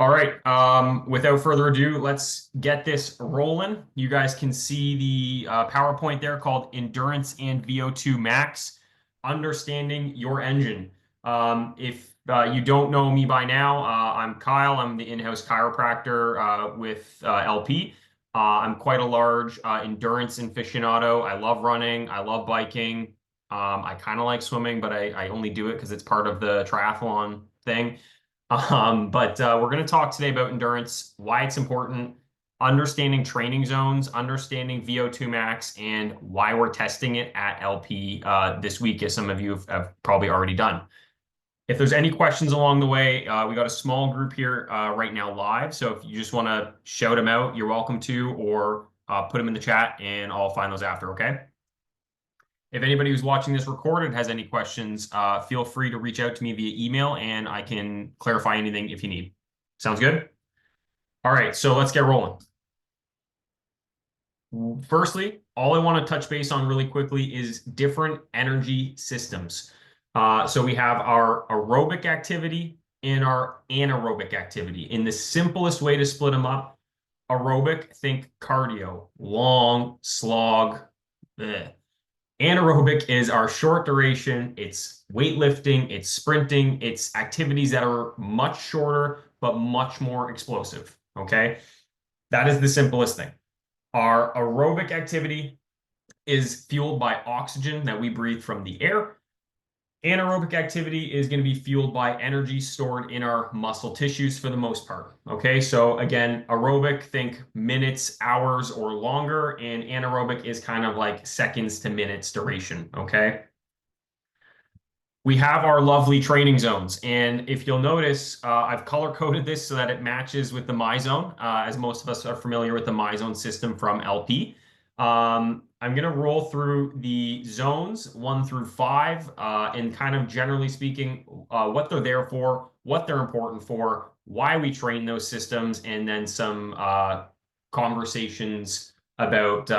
All right. Without further ado, let's get this rolling. You guys can see the PowerPoint there called Endurance and VO2 Max, Understanding Your Engine. If you don't know me by now, I'm Kyle. I'm the in-house chiropractor with LP. I'm quite a large endurance aficionado. I love running. I love biking. I kind of like swimming, but I only do it because it's part of the triathlon thing. But we're going to talk today about endurance, why it's important, understanding training zones, understanding VO2 max, and why we're testing it at LP this week, as some of you have probably already done. If there's any questions along the way, we got a small group here right now live. So if you just want to shout them out, you're welcome to, or put them in the chat and I'll find those after, okay? If anybody who's watching this recorded has any questions, feel free to reach out to me via email and I can clarify anything if you need. Sounds good? All right, so let's get rolling. Firstly, all I want to touch base on really quickly is different energy systems. So we have our aerobic activity and our anaerobic activity. In the simplest way to split them up, aerobic, think cardio, long, slog, bleh. Anaerobic is our short duration. It's weightlifting, it's sprinting, it's activities that are much shorter, but much more explosive. Okay. That is the simplest thing. Our aerobic activity is fueled by oxygen that we breathe from the air. Anaerobic activity is going to be fueled by energy stored in our muscle tissues for the most part. Okay, so again, aerobic, think minutes, hours, or longer, and anaerobic is kind of like seconds to minutes duration. Okay. We have our lovely training zones. And if you'll notice, I've color coded this so that it matches with the MyZone, as most of us are familiar with the MyZone system from LP. I'm going to roll through the zones 1 through 5 and kind of generally speaking, what they're there for, what they're important for, why we train those systems, and then some conversations about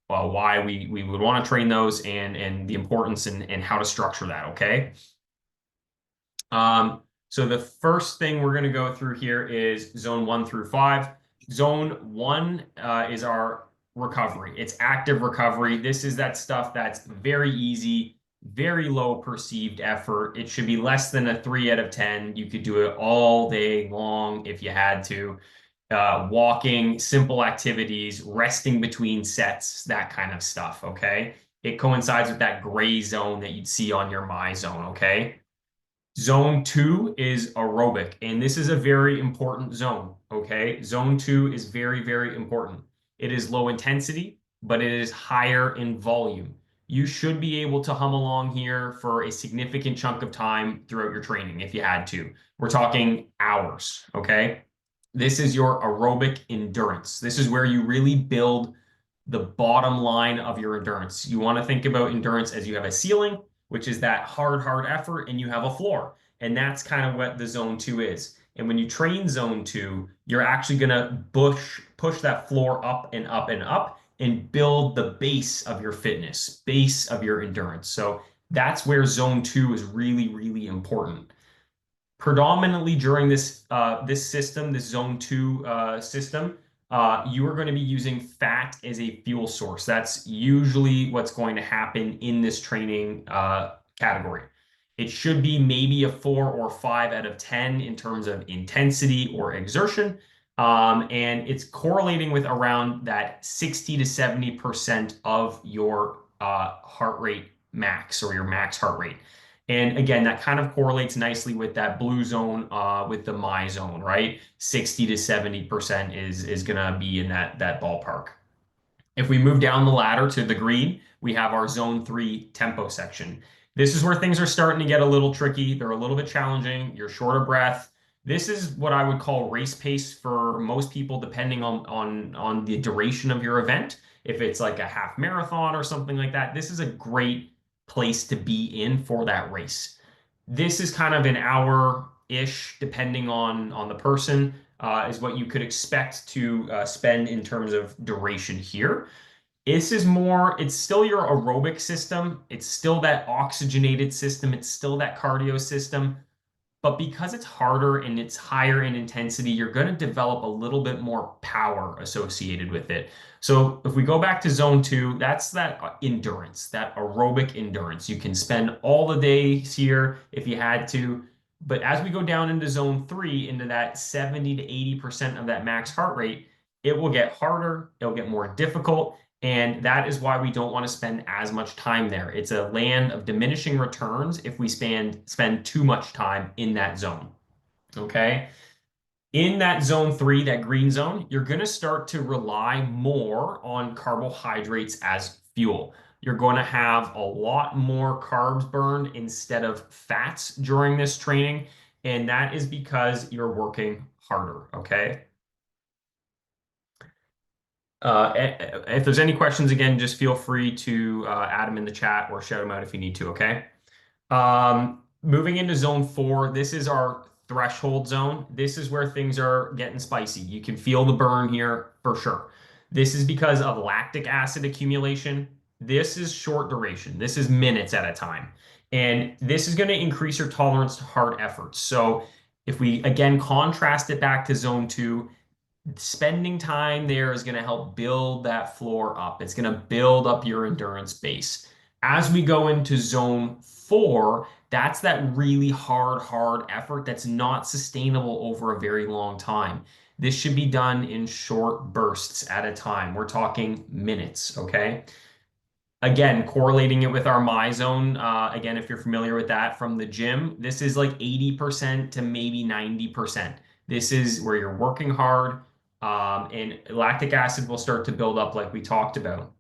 why we would want to train those and the importance and how to structure that, okay? So the first thing we're going to go through here is zone 1 through 5. Zone 1 is our recovery. It's active recovery. This is that stuff that's very easy, very low perceived effort. It should be less than a 3 out of 10. You could do it all day long if you had to. Walking, simple activities, resting between sets, that kind of stuff, okay? It coincides with that gray zone that you'd see on your MyZone, okay? Zone 2 is aerobic, and this is a very important zone, okay? Zone 2 is very, very important. It is low intensity, but it is higher in volume. You should be able to hum along here for a significant chunk of time throughout your training if you had to. We're talking hours, okay? This is your aerobic endurance. This is where you really build the bottom line of your endurance. You want to think about endurance as you have a ceiling, which is that hard effort, and you have a floor. And that's kind of what the zone 2 is. And when you train zone 2, you're actually going to push that floor up and up and up and build the base of your fitness, base of your endurance. So that's where zone 2 is really, really important. Predominantly during this system, this zone 2 system, you are going to be using fat as a fuel source. That's usually what's going to happen in this training category. It should be maybe a 4 or 5 out of 10 in terms of intensity or exertion. And it's correlating with around that 60 to 70% of your heart rate max, or your max heart rate. And again, that kind of correlates nicely with that blue zone with the MyZone, right? 60 to 70% is going to be in that ballpark. If we move down the ladder to the green, we have our zone 3 tempo section. This is where things are starting to get a little tricky. They're a little bit challenging. You're short of breath. This is what I would call race pace for most people, depending on the duration of your event. If it's like a half marathon or something like that, this is a great place to be in for that race. This is kind of an hour-ish, depending on the person, is what you could expect to spend in terms of duration here. This is more, it's still your aerobic system. It's still that oxygenated system. It's still that cardio system. But because it's harder and it's higher in intensity, you're going to develop a little bit more power associated with it. So if we go back to zone two, that's that endurance, that aerobic endurance. You can spend all the days here if you had to. But as we go down into zone three, into that 70 to 80% of that max heart rate, it will get harder, it'll get more difficult. And that is why we don't want to spend as much time there. It's a land of diminishing returns if we spend too much time in that zone. Okay. In that zone three, that green zone, you're going to start to rely more on carbohydrates as fuel. You're going to have a lot more carbs burned instead of fats during this training. And that is because you're working harder. Okay. If there's any questions, again, just feel free to add them in the chat or shout them out if you need to, okay? Moving into zone four, this is our threshold zone. This is where things are getting spicy. You can feel the burn here for sure. This is because of lactic acid accumulation. This is short duration. This is minutes at a time. And this is going to increase your tolerance to hard efforts. So if we, again, contrast it back to zone two, spending time there is going to help build that floor up. It's going to build up your endurance base. As we go into zone four, that's that really hard effort that's not sustainable over a very long time. This should be done in short bursts at a time. We're talking minutes, okay? Again, correlating it with our my zone, again, if you're familiar with that from the gym, this is like 80% to maybe 90%. This is where you're working hard, and lactic acid will start to build up like we talked about.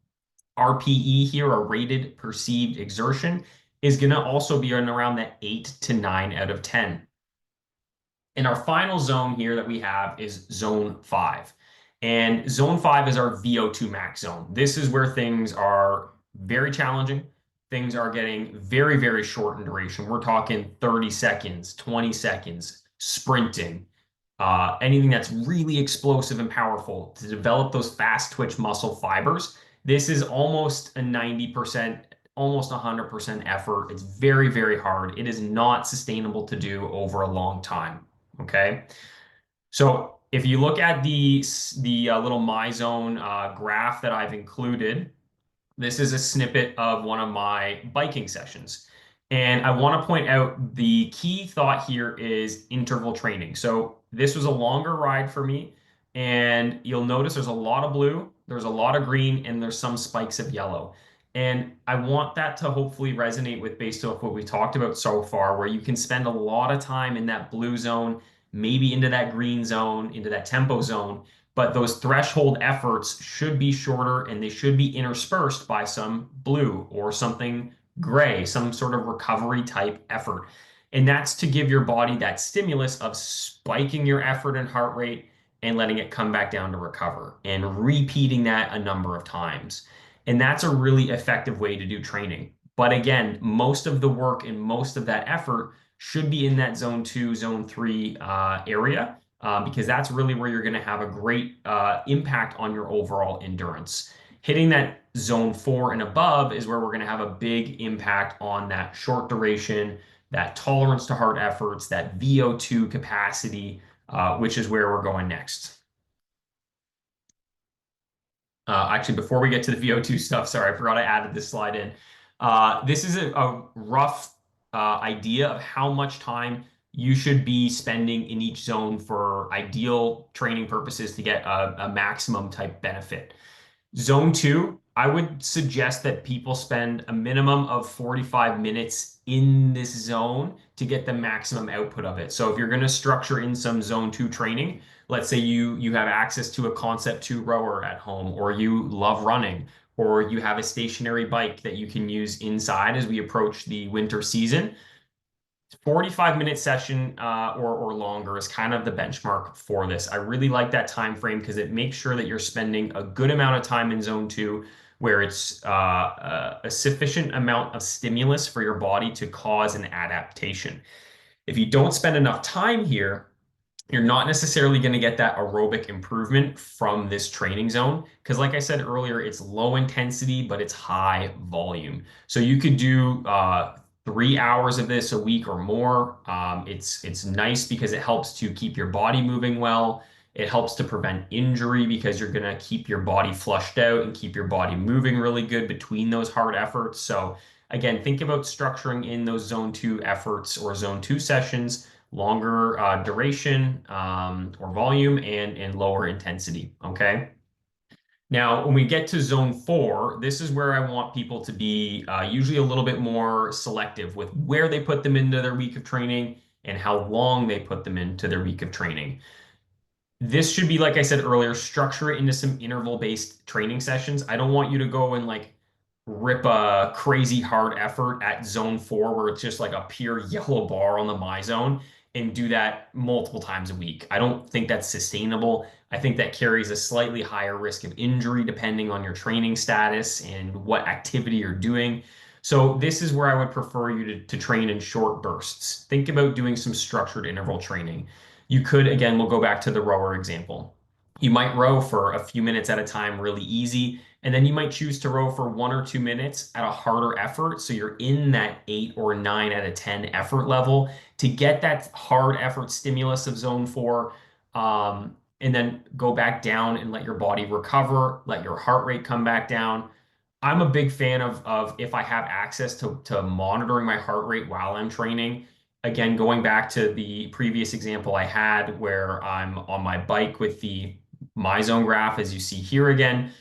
RPE here, a rated perceived exertion, is going to also be in around that 8 to 9 out of 10. And our final zone here that we have is zone five. And zone five is our VO2 max zone. This is where things are very challenging. Things are getting very short in duration. We're talking 30 seconds, 20 seconds, sprinting, anything that's really explosive and powerful to develop those fast twitch muscle fibers. This is almost a 90%, almost 100% effort. It's very hard. It is not sustainable to do over a long time. Okay. So if you look at the little my zone graph that I've included, this is a snippet of one of my biking sessions. And I want to point out the key thought here is interval training. So this was a longer ride for me. And you'll notice there's a lot of blue, there's a lot of green, and there's some spikes of yellow. And I want that to hopefully resonate with based off what we talked about so far, where you can spend a lot of time in that blue zone, maybe into that green zone, into that tempo zone, but those threshold efforts should be shorter and they should be interspersed by some blue or something gray, some sort of recovery type effort. And that's to give your body that stimulus of spiking your effort and heart rate and letting it come back down to recover and repeating that a number of times. And that's a really effective way to do training. But again, most of the work and most of that effort should be in that zone two, zone three area, because that's really where you're going to have a great impact on your overall endurance. Hitting that zone four and above is where we're going to have a big impact on that short duration, that tolerance to hard efforts, that VO2 capacity, which is where we're going next. Actually, before we get to the VO2 stuff, sorry, I forgot I added this slide in. This is a rough idea of how much time you should be spending in each zone for ideal training purposes to get a maximum type benefit. Zone two, I would suggest that people spend a minimum of 45 minutes in this zone to get the maximum output of it. So if you're going to structure in some zone two training, let's say you have access to a concept two rower at home, or you love running, or you have a stationary bike that you can use inside as we approach the winter season. 45-minute session or longer is kind of the benchmark for this. I really like that time frame because it makes sure that you're spending a good amount of time in zone two where it's a sufficient amount of stimulus for your body to cause an adaptation. If you don't spend enough time here, you're not necessarily going to get that aerobic improvement from this training zone because like I said earlier, it's low intensity, but it's high volume. So you could do 3 hours of this a week or more. It's nice because it helps to keep your body moving well. It helps to prevent injury because you're going to keep your body flushed out and keep your body moving really good between those hard efforts. So again, think about structuring in those zone two efforts or zone two sessions, longer duration or volume and lower intensity. Okay. Now, when we get to zone four, this is where I want people to be usually a little bit more selective with where they put them into their week of training and how long they put them into their week of training. This should be, like I said earlier, structure it into some interval-based training sessions. I don't want you to go and like rip a crazy hard effort at zone four where it's just like a pure yellow bar on the my zone and do that multiple times a week. I don't think that's sustainable. I think that carries a slightly higher risk of injury depending on your training status and what activity you're doing. So this is where I would prefer you to train in short bursts. Think about doing some structured interval training. You could, again, we'll go back to the rower example. You might row for a few minutes at a time, really easy, and then you might choose to row for 1 or 2 minutes at a harder effort. So you're in that 8 or 9 out of 10 effort level to get that hard effort stimulus of zone four. And then go back down and let your body recover, let your heart rate come back down. I'm a big fan of if I have access to monitoring my heart rate while I'm training. Again, going back to the previous example I had where I'm on my bike with the my zone graph, as you see here again,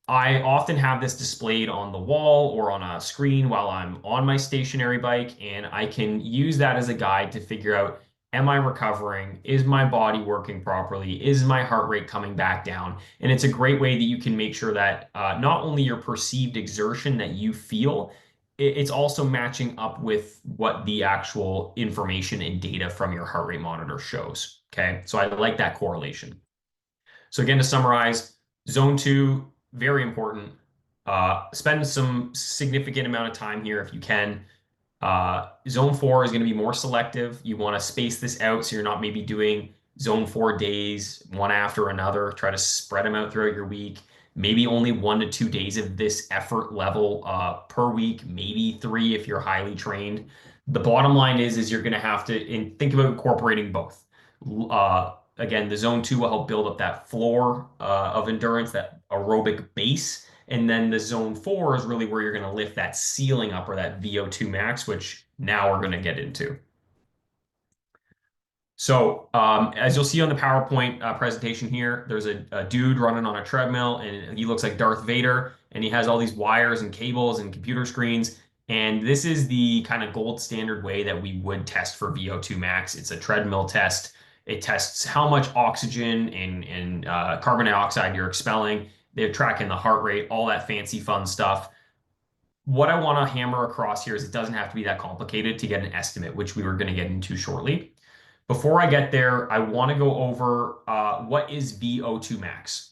I often have this displayed on the wall or on a screen while I'm on my stationary bike, and I can use that as a guide to figure out, am I recovering? Is my body working properly? Is my heart rate coming back down? And it's a great way that you can make sure that not only your perceived exertion that you feel, it's also matching up with what the actual information and data from your heart rate monitor shows. Okay, so I like that correlation. So again, to summarize, zone two, very important. Spend some significant amount of time here if you can. Zone four is going to be more selective. You want to space this out so you're not maybe doing zone 4 days, one after another. Try to spread them out throughout your week. Maybe only 1 to 2 days of this effort level per week, maybe 3 if you're highly trained. The bottom line is you're going to have to think about incorporating both. Again, the zone two will help build up that floor of endurance, that aerobic base. And then the zone four is really where you're going to lift that ceiling up or that VO2 max, which now we're going to get into. So as you'll see on the PowerPoint presentation here, there's a dude running on a treadmill and he looks like Darth Vader and he has all these wires and cables and computer screens. And this is the kind of gold standard way that we would test for VO2 max. It's a treadmill test. It tests how much oxygen and carbon dioxide you're expelling. They're tracking the heart rate, all that fancy fun stuff. What I want to hammer across here is it doesn't have to be that complicated to get an estimate, which we were going to get into shortly. Before I get there, I want to go over what is VO2 max.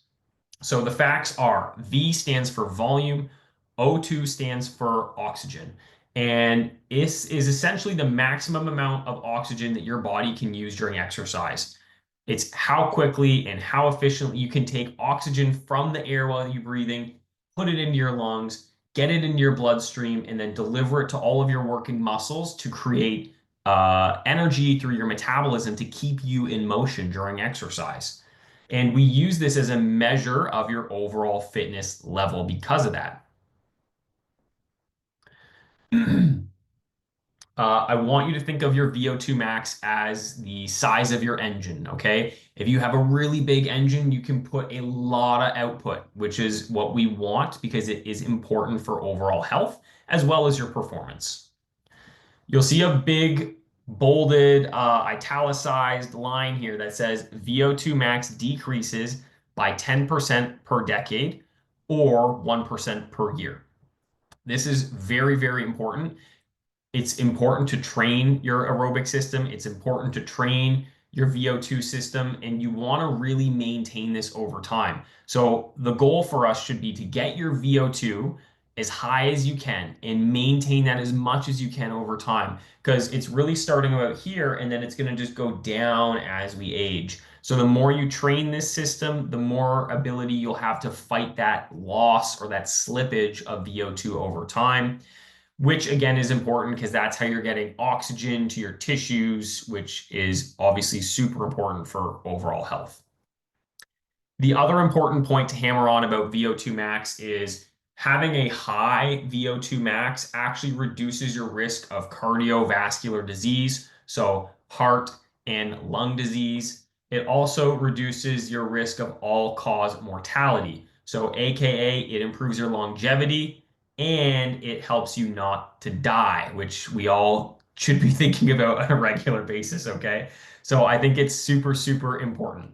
So the facts are V stands for volume, O2 stands for oxygen. And this is essentially the maximum amount of oxygen that your body can use during exercise. It's how quickly and how efficiently you can take oxygen from the air while you're breathing, put it into your lungs, get it into your bloodstream, and then deliver it to all of your working muscles to create energy through your metabolism to keep you in motion during exercise. And we use this as a measure of your overall fitness level because of that. I want you to think of your VO2 max as the size of your engine, okay? If you have a really big engine, you can put a lot of output, which is what we want because it is important for overall health as well as your performance. You'll see a big bolded, italicized line here that says VO2 max decreases by 10% per decade or 1% per year. This is very, very important. It's important to train your aerobic system. It's important to train your VO2 system, and you want to really maintain this over time. So the goal for us should be to get your VO2 as high as you can and maintain that as much as you can over time because it's really starting about here and then it's going to just go down as we age. So the more you train this system, the more ability you'll have to fight that loss or that slippage of VO2 over time. which again is important because that's how you're getting oxygen to your tissues, which is obviously super important for overall health. The other important point to hammer on about VO2 max is having a high VO2 max actually reduces your risk of cardiovascular disease, so heart and lung disease. It also reduces your risk of all-cause mortality. So, AKA, it improves your longevity and it helps you not to die, which we all should be thinking about on a regular basis, okay? So, I think it's super, super important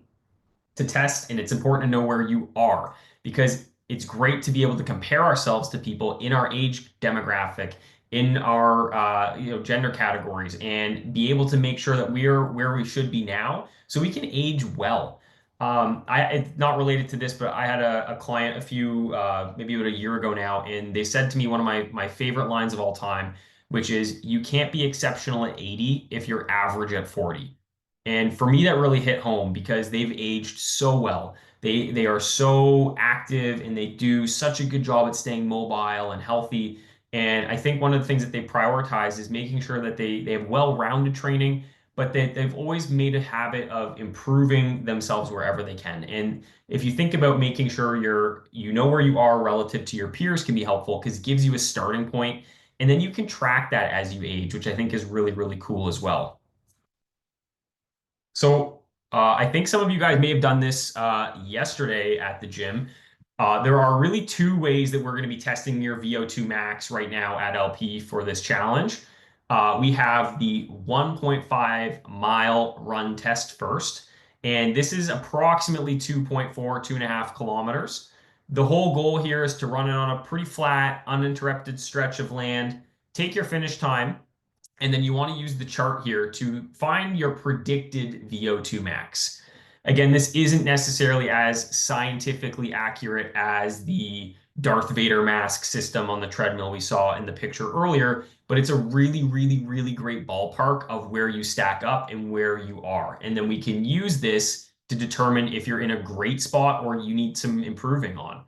to test, and it's important to know where you are because it's great to be able to compare ourselves to people in our age demographic, in our gender categories, and be able to make sure that we're where we should be now, so we can age well. It's not related to this, but I had a client a few maybe about a year ago now, and they said to me one of my favorite lines of all time, which is, "You can't be exceptional at 80 if you're average at 40." And for me, that really hit home because they've aged so well. They are so active and they do such a good job at staying mobile and healthy. And I think one of the things that they prioritize is making sure that they have well-rounded training, but they've always made a habit of improving themselves wherever they can. And if you think about making sure you know where you are relative to your peers can be helpful because it gives you a starting point, and then you can track that as you age, which I think is really, really cool as well. So I think some of you guys may have done this yesterday at the gym. There are really two ways that we're going to be testing your VO2 max right now at LP for this challenge. We have the 1.5 mile run test first, and this is approximately 2.4, 2.5 kilometers. The whole goal here is to run it on a pretty flat, uninterrupted stretch of land. Take your finish time, and then you want to use the chart here to find your predicted VO2 max. Again, this isn't necessarily as scientifically accurate as the Darth Vader mask system on the treadmill we saw in the picture earlier, but it's a really, really, really great ballpark of where you stack up and where you are. And then we can use this to determine if you're in a great spot or you need some improving on.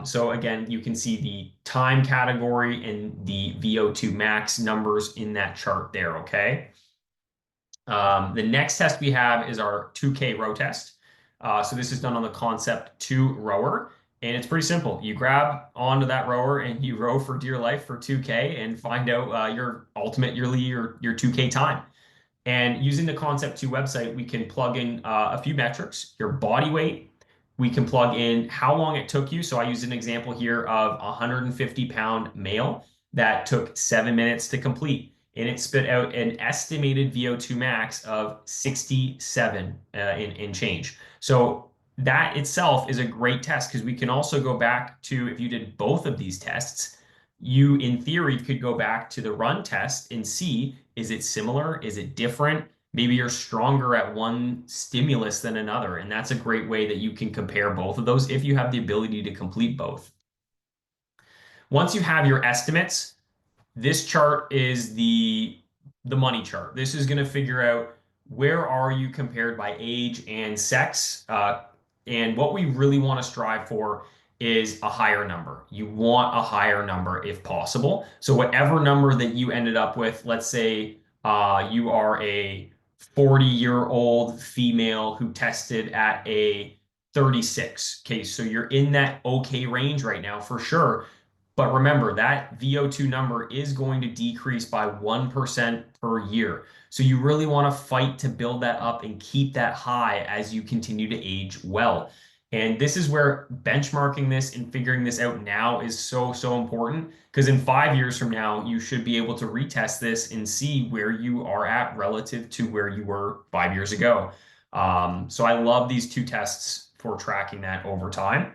So again, you can see the time category and the VO2 max numbers in that chart there, okay? The next test we have is our 2K row test. So this is done on the Concept 2 rower, and it's pretty simple. You grab onto that rower and you row for dear life for 2K and find out your ultimate yearly your 2K time. And using the Concept 2 website, we can plug in a few metrics, your body weight. We can plug in how long it took you. So I use an example here of a 150-pound male that took 7 minutes to complete. And it spit out an estimated VO2 max of 67 in change. So that itself is a great test because we can also go back to, if you did both of these tests, you in theory could go back to the run test and see, is it similar? Is it different? Maybe you're stronger at one stimulus than another. And that's a great way that you can compare both of those if you have the ability to complete both. Once you have your estimates, this chart is the money chart. This is going to figure out where are you compared by age and sex. And what we really want to strive for is a higher number. You want a higher number if possible. So whatever number that you ended up with, let's say you are a 40-year-old female who tested at a 36. Okay, so you're in that okay range right now for sure. But remember, that VO2 number is going to decrease by 1% per year. So you really want to fight to build that up and keep that high as you continue to age well. And this is where benchmarking this and figuring this out now is so, so important, because in 5 years from now, you should be able to retest this and see where you are at relative to where you were 5 years ago. So I love these two tests for tracking that over time.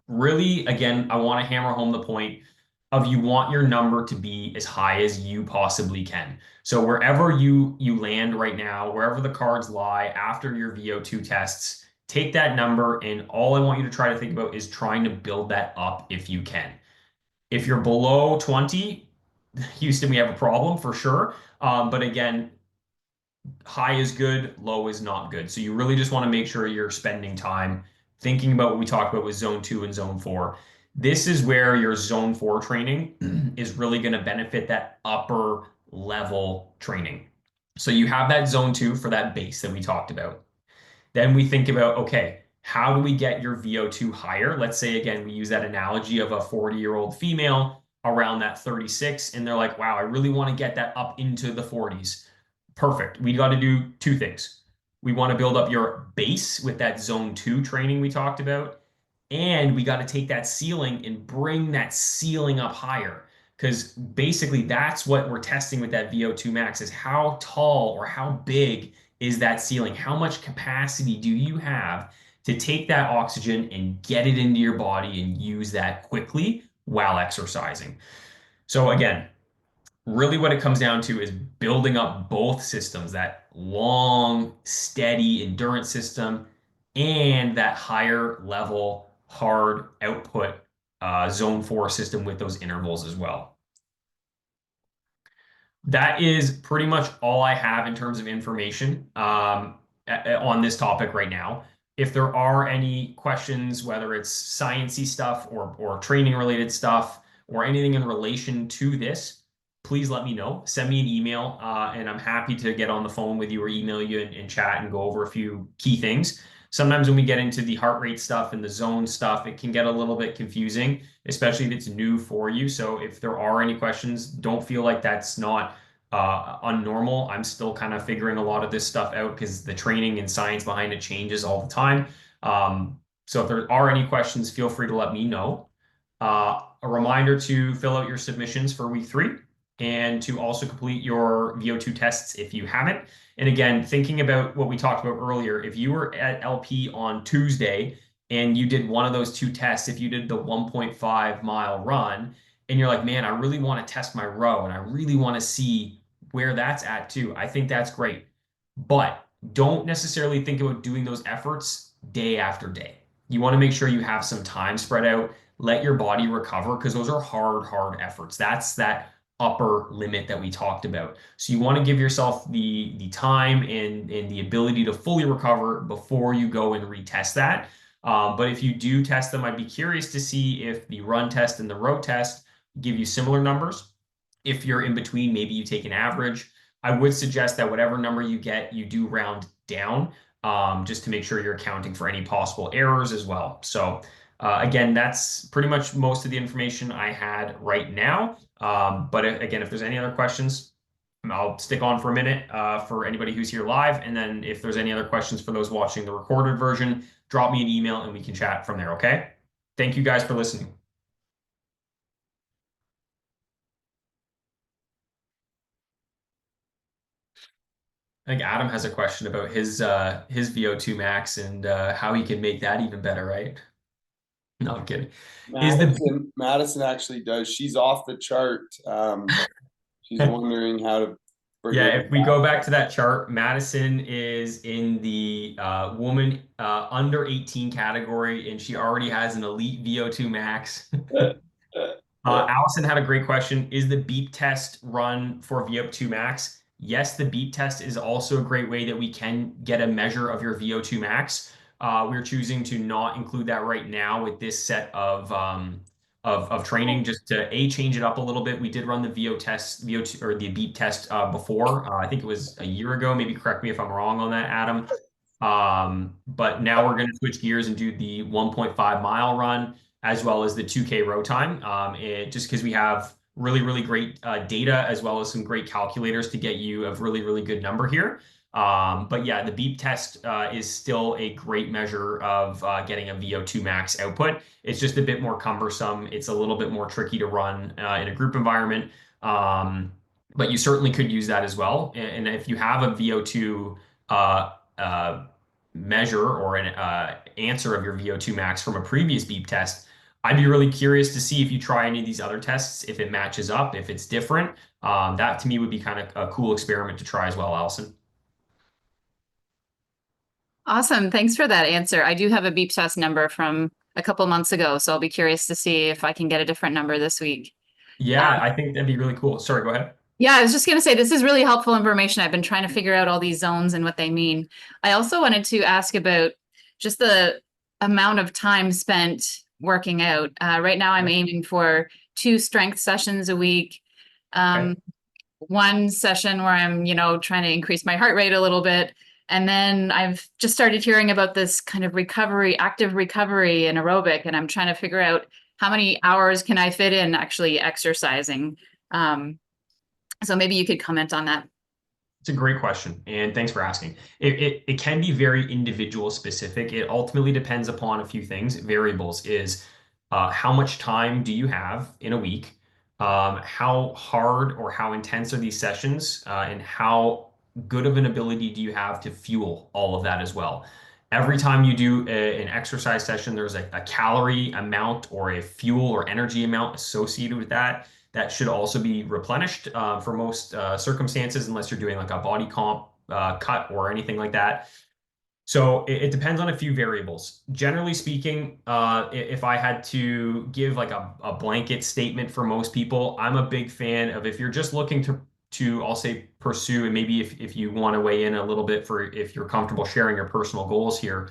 Really, again, I want to hammer home the point of you want your number to be as high as you possibly can. So wherever you land right now, wherever the cards lie after your VO2 tests, take that number, and all I want you to try to think about is trying to build that up if you can. If you're below 20, Houston, we have a problem for sure. But again, high is good, low is not good. So you really just want to make sure you're spending time thinking about what we talked about with zone 2 and zone 4. This is where your zone 4 training is really going to benefit that upper level training. So you have that zone 2 for that base that we talked about. Then we think about, okay, how do we get your VO2 higher? Let's say, again, we use that analogy of a 40-year-old female around that 36, and they're like, wow, I really want to get that up into the 40s. Perfect. We got to do two things. We want to build up your base with that zone 2 training we talked about. And we got to take that ceiling and bring that ceiling up higher. Because basically, that's what we're testing with that VO2 max is how tall or how big is that ceiling? How much capacity do you have to take that oxygen and get it into your body and use that quickly while exercising? So, again, really what it comes down to is building up both systems, that long, steady endurance system and that higher level hard output zone 4 system with those intervals as well. That is pretty much all I have in terms of information on this topic right now. If there are any questions, whether it's sciencey stuff or training related stuff or anything in relation to this, please let me know. Send me an email, and I'm happy to get on the phone with you or email you and chat and go over a few key things. Sometimes when we get into the heart rate stuff and the zone stuff, it can get a little bit confusing, especially if it's new for you. So if there are any questions, don't feel like that's not unnormal. I'm still kind of figuring a lot of this stuff out because the training and science behind it changes all the time. So if there are any questions, feel free to let me know. A reminder to fill out your submissions for week 3 and to also complete your VO2 tests if you haven't. And again, thinking about what we talked about earlier, if you were at LP on Tuesday and you did one of those 2 tests, if you did the 1.5-mile run, and you're like, man, I really want to test my row and I really want to see where that's at too. I think that's great. But don't necessarily think about doing those efforts day after day. You want to make sure you have some time spread out, let your body recover because those are hard efforts. That's that upper limit that we talked about. So you want to give yourself the time and the ability to fully recover before you go and retest that. But if you do test them, I'd be curious to see if the run test and the row test give you similar numbers. If you're in between, maybe you take an average. I would suggest that whatever number you get, you do round down, just to make sure you're accounting for any possible errors as well. So again, that's pretty much most of the information I had right now. But again, if there's any other questions, I'll stick on for a minute for anybody who's here live. And then if there's any other questions for those watching the recorded version, drop me an email and we can chat from there, okay? Thank you guys for listening. I think Adam has a question about his VO2 max and how he can make that even better, right? No, I'm kidding. Is the Madison actually does. She's off the chart. She's wondering how to bring yeah, it if we go back to that chart, Madison is in the woman under 18 category, and she already has an elite VO2 max. Allison had a great question. Is the beep test run for VO2 max? Yes, the beep test is also a great way that we can get a measure of your VO2 max. We're choosing to not include that right now with this set of training, just to change it up a little bit. We did run the VO2 or the beep test before. I think it was a year ago. Maybe correct me if I'm wrong on that, Adam. But now we're going to switch gears and do the 1.5-mile run as well as the 2K row time. Just because we have really great data as well as some great calculators to get you a really good number here. But yeah, the beep test is still a great measure of getting a VO2 max output. It's just a bit more cumbersome. It's a little bit more tricky to run in a group environment. But you certainly could use that as well. And if you have a VO2 measure or an answer of your VO2 max from a previous beep test, I'd be really curious to see if you try any of these other tests, if it matches up, if it's different. That to me would be kind of a cool experiment to try as well, Allison. Awesome. Thanks for that answer. I do have a beep test number from a couple months ago, so I'll be curious to see if I can get a different number this week. Yeah, I think that'd be really cool. Sorry, go ahead. Yeah, I was just going to say this is really helpful information. I've been trying to figure out all these zones and what they mean. I also wanted to ask about just the amount of time spent working out. Right now I'm aiming for 2 strength sessions a week. One session where I'm, trying to increase my heart rate a little bit. And then I've just started hearing about this kind of recovery, active recovery and aerobic, and I'm trying to figure out how many hours can I fit in actually exercising. So maybe you could comment on that. It's a great question, and thanks for asking. It can be very individual specific. It ultimately depends upon a few things. Variables is how much time do you have in a week? How hard or how intense are these sessions? And how good of an ability do you have to fuel all of that as well? Every time you do an exercise session, there's a calorie amount or a fuel or energy amount associated with that should also be replenished for most circumstances, unless you're doing like a body comp cut or anything like that. So it depends on a few variables. Generally speaking, if I had to give like a blanket statement for most people, I'm a big fan of if you're just looking to I'll say pursue, and maybe if you want to weigh in a little bit for if you're comfortable sharing your personal goals here.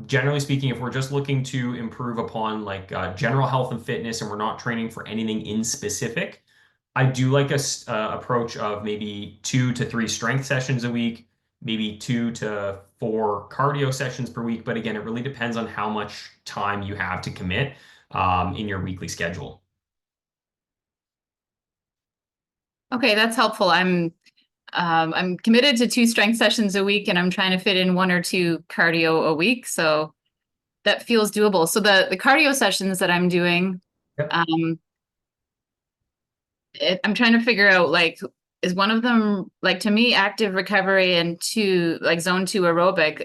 Generally speaking, if we're just looking to improve upon like general health and fitness and we're not training for anything in specific, I do like a approach of maybe 2 to 3 strength sessions a week, maybe 2 to 4 cardio sessions per week. But again, it really depends on how much time you have to commit in your weekly schedule. Okay, that's helpful. I'm committed to 2 strength sessions a week, and I'm trying to fit in 1 or 2 cardio a week. So that feels doable. So the cardio sessions that I'm doing, Yep. I'm trying to figure out, like, is one of them, like, to me, active recovery, and 2, like zone 2 aerobic,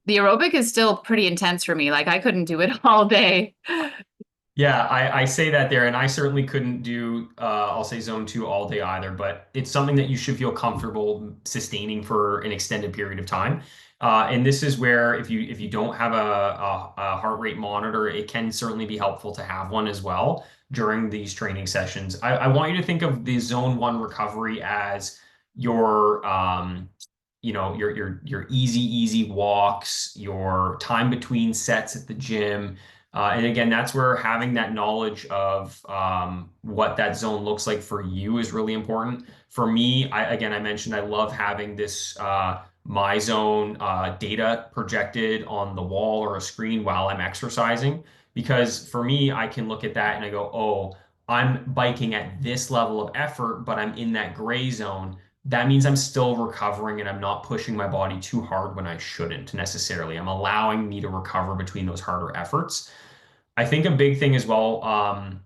the aerobic is still pretty intense for me. Like, I couldn't do it all day. Yeah, I say that there, and I certainly couldn't do, I'll say zone 2 all day either, but it's something that you should feel comfortable sustaining for an extended period of time. And this is where if you don't have a heart rate monitor, it can certainly be helpful to have one as well during these training sessions. I want you to think of the zone 1 recovery as your your easy walks, your time between sets at the gym. And again, that's where having that knowledge of what that zone looks like for you is really important. For me, I mentioned I love having this my zone data projected on the wall or a screen while I'm exercising. Because for me, I can look at that and I go, oh, I'm biking at this level of effort, but I'm in that gray zone. That means I'm still recovering and I'm not pushing my body too hard when I shouldn't necessarily. I'm allowing me to recover between those harder efforts. I think a big thing as well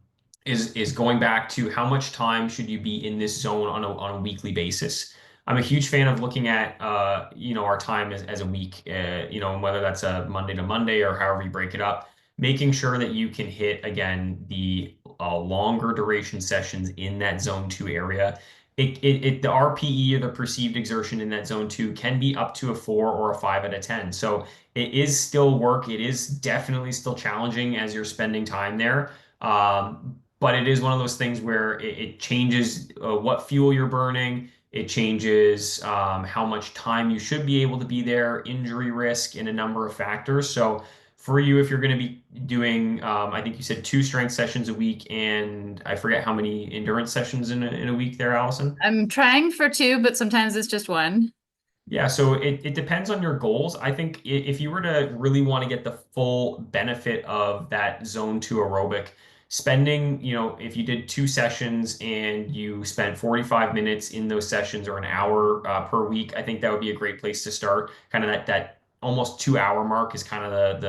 is going back to how much time should you be in this zone on a weekly basis. I'm a huge fan of looking at our time as a week, whether that's a Monday to Monday or however you break it up, making sure that you can hit again the longer duration sessions in that zone 2 area. The RPE or the perceived exertion in that zone 2 can be up to a 4 or a 5 out of 10. So it is still work. It is definitely still challenging as you're spending time there. But it is one of those things where it changes what fuel you're burning. It changes how much time you should be able to be there, injury risk, and a number of factors. So for you, if you're going to be doing, I think you said 2 strength sessions a week, and I forget how many endurance sessions in a week there, Allison. I'm trying for 2, but sometimes it's just 1. Yeah, so it depends on your goals. I think if you were to really want to get the full benefit of that zone 2 aerobic, spending, if you did 2 sessions and you spent 45 minutes in those sessions or an hour per week, I think that would be a great place to start. Kind of that almost 2 hour mark is kind of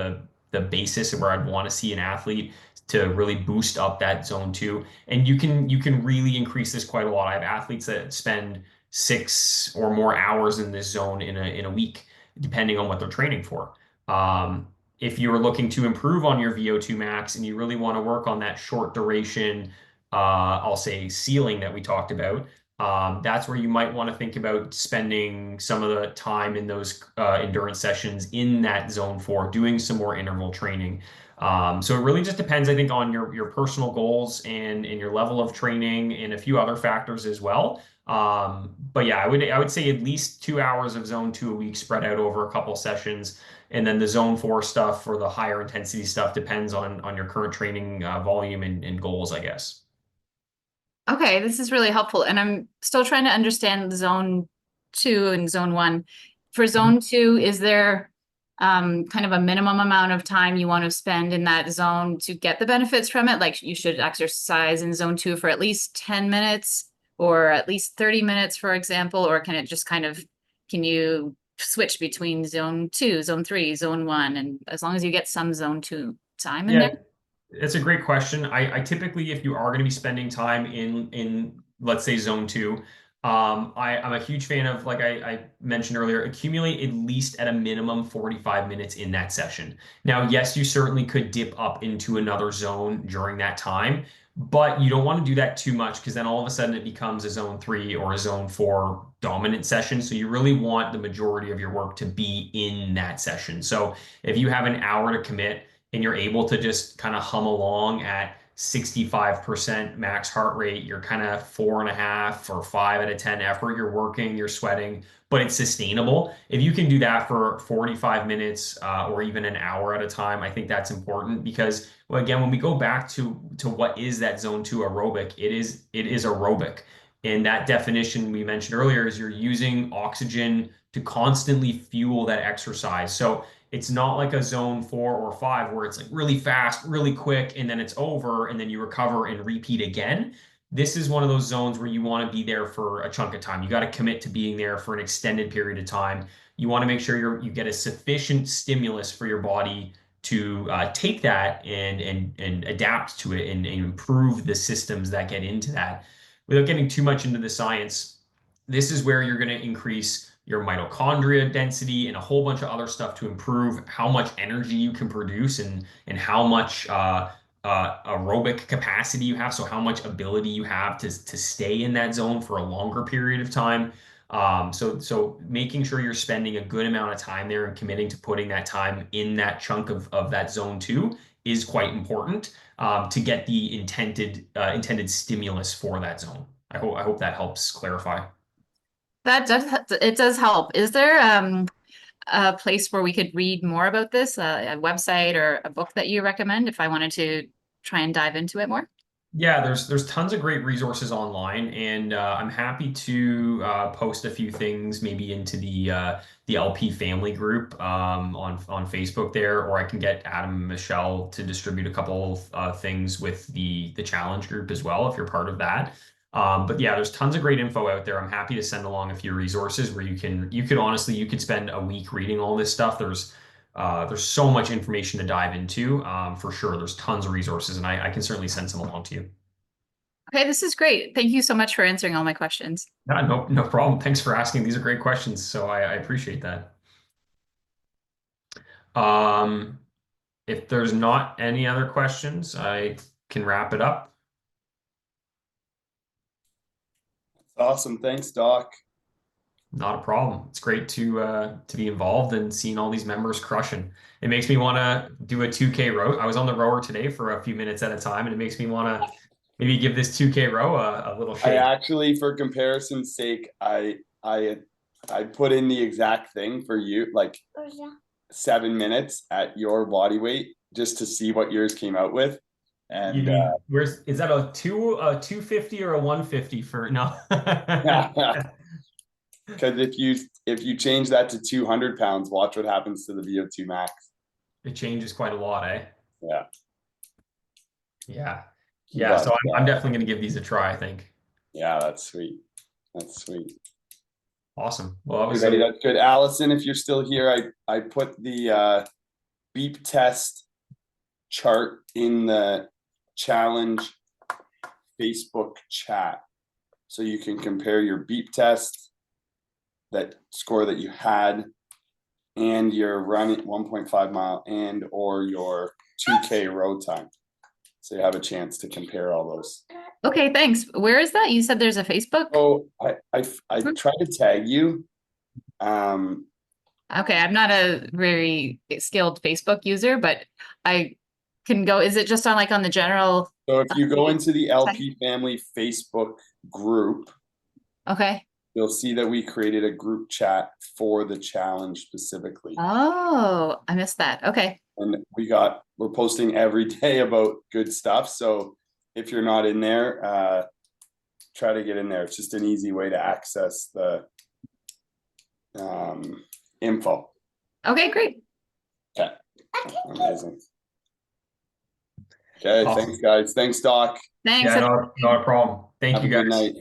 the basis of where I'd want to see an athlete to really boost up that zone 2. And you can really increase this quite a lot. I have athletes that spend 6 or more hours in this zone in a week, depending on what they're training for. If you're looking to improve on your VO2 max and you really want to work on that short duration, I'll say ceiling that we talked about, that's where you might want to think about spending some of the time in those endurance sessions in that zone 4, doing some more interval training. So it really just depends, I think, on your personal goals and your level of training and a few other factors as well. But yeah, I would say at least 2 hours of zone 2 a week spread out over a couple sessions. And then the zone 4 stuff for the higher intensity stuff depends on your current training volume and goals, I guess. Okay, this is really helpful. And I'm still trying to understand zone 2 and zone 1. For zone 2, is there kind of a minimum amount of time you want to spend in that zone to get the benefits from it? Like you should exercise in zone 2 for at least 10 minutes or at least 30 minutes, for example, or can it just kind of, can you switch between zone 2, zone 3, zone 1, and as long as you get some zone 2 time in Yeah, there? it's a great question. I typically, if you are going to be spending time in let's say zone 2, I'm a huge fan of, like I mentioned earlier, accumulate at least at a minimum 45 minutes in that session. Now, yes, you certainly could dip up into another zone during that time, but you don't want to do that too much because then all of a sudden it becomes a zone 3 or a zone 4 dominant session. So you really want the majority of your work to be in that session. So if you have an hour to commit, and you're able to just kind of hum along at 65% max heart rate, you're kind of 4.5 or 5 out of 10 effort, you're working, you're sweating, but it's sustainable. If you can do that for 45 minutes or even an hour at a time, I think that's important because, well, again, when we go back to what is that zone 2 aerobic, it is aerobic. And that definition we mentioned earlier is you're using oxygen to constantly fuel that exercise. So it's not like a zone 4 or 5 where it's like really fast, really quick, and then it's over, and then you recover and repeat again. This is one of those zones where you want to be there for a chunk of time. You got to commit to being there for an extended period of time. You want to make sure you get a sufficient stimulus for your body to take that and adapt to it and improve the systems that get into that. Without getting too much into the science, this is where you're going to increase your mitochondria density and a whole bunch of other stuff to improve how much energy you can produce and how much aerobic capacity you have. So how much ability you have to stay in that zone for a longer period of time. So making sure you're spending a good amount of time there and committing to putting that time in that chunk of that zone 2 is quite important to get the intended stimulus for that zone. I hope that helps clarify. That does, it does help. Is there a place where we could read more about this, a website or a book that you recommend if I wanted to try and dive into it more? Yeah, there's tons of great resources online, and I'm happy to post a few things maybe into the LP family group on Facebook there, or I can get Adam and Michelle to distribute a couple things with the challenge group as well if you're part of that. But yeah, there's tons of great info out there. I'm happy to send along a few resources where you could spend a week reading all this stuff. There's so much information to dive into. For sure, there's tons of resources, and I can certainly send some along to you. Okay, this is great. Thank you so much for answering all my questions. Yeah, no problem. Thanks for asking. These are great questions, so I appreciate that. Um, if there's not any other questions, I can wrap it up. Awesome. Thanks, Doc. Not a problem. It's great to be involved and seeing all these members crushing. It makes me want to do a 2K row. I was on the rower today for a few minutes at a time, and it makes me want to maybe give this 2K row a little I shake. actually, for comparison's sake, I put in the exact thing for you, like 7 minutes at your body weight, just to see what yours came out with. You And mean is that a 250 or a 150 for no? because if you change that to 200 pounds, watch what happens to the VO2 max. It changes quite a lot, eh? Yeah. Yeah. But So I'm definitely going to give these a try, I think. yeah, that's sweet. That's sweet. Awesome. Well, that was Everybody, that's good. Allison, if you're still here, I put the beep test chart in the challenge Facebook chat, so you can compare your beep test, that score that you had, and your run at 1.5 mile and or your 2K road time. So you have a chance to compare all those. Okay, thanks. Where is that? You said there's a Facebook? Oh, I tried to tag you. Okay, I'm not a very skilled Facebook user, but I can go. Is it just on like on the general? So if you go into the LP family Facebook group, Okay. you'll see that we created a group chat for the challenge specifically. Oh, I missed that. Okay. And we're posting every day about good stuff. So if you're not in there, try to get in there. It's just an easy way to access the info. Okay, great. Okay. Amazing. Okay, Awesome. thanks guys. Thanks, Doc. Thanks. Yeah, not a problem. Thank Have you a good guys. night.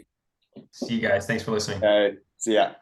See you guys. Thanks for listening. Okay, see ya.